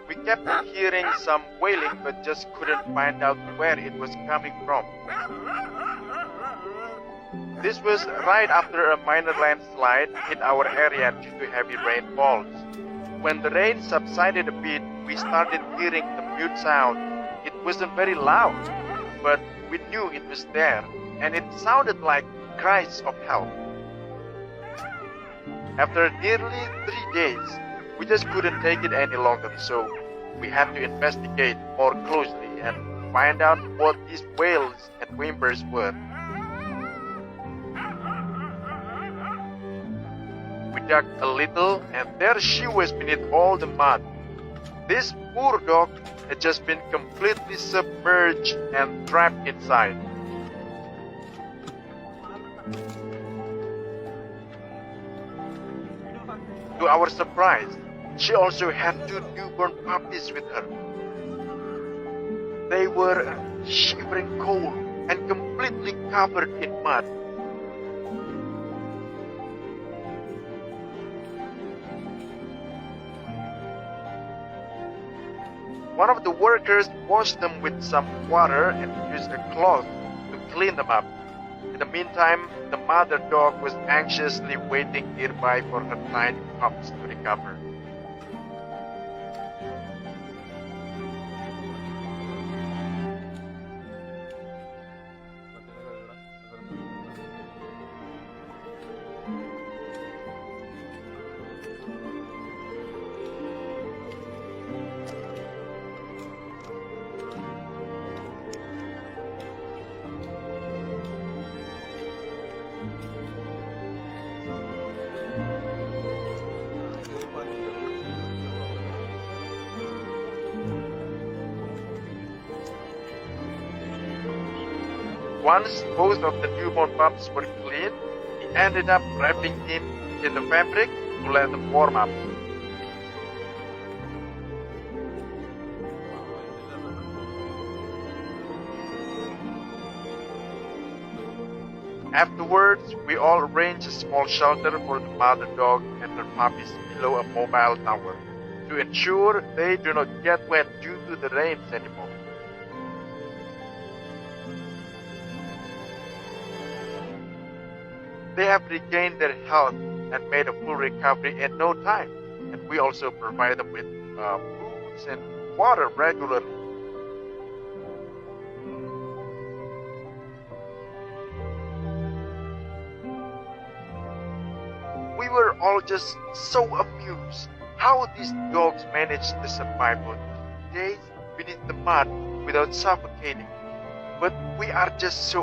We kept hearing some wailing but just couldn't find out where it was coming from. This was right after a minor landslide hit our area due to heavy rainfalls. When the rain subsided a bit, we started hearing the mute sound. It wasn't very loud, but we knew it was there, and it sounded like cries of help. After nearly 3 days, we just couldn't take it any longer, so we had to investigate more closely and find out what these wails and whimpers were. We dug a little, and there she was beneath all the mud. This poor dog had just been completely submerged and trapped inside. To our surprise, she also had 2 newborn puppies with her. They were shivering cold and completely covered in mud. One of the workers washed them with some water and used a cloth to clean them up. In the meantime, the mother dog was anxiously waiting nearby for her tiny pups to recover. Once both of the newborn pups were clean, he ended up wrapping him in the fabric to let them warm up. Afterwards, we all arranged a small shelter for the mother dog and her puppies below a mobile tower to ensure they do not get wet due to the rains anymore. They have regained their health and made a full recovery in no time, and we also provide them with foods and water regularly. We were all just so amused how these dogs managed to survive for days beneath the mud without suffocating. But we are just so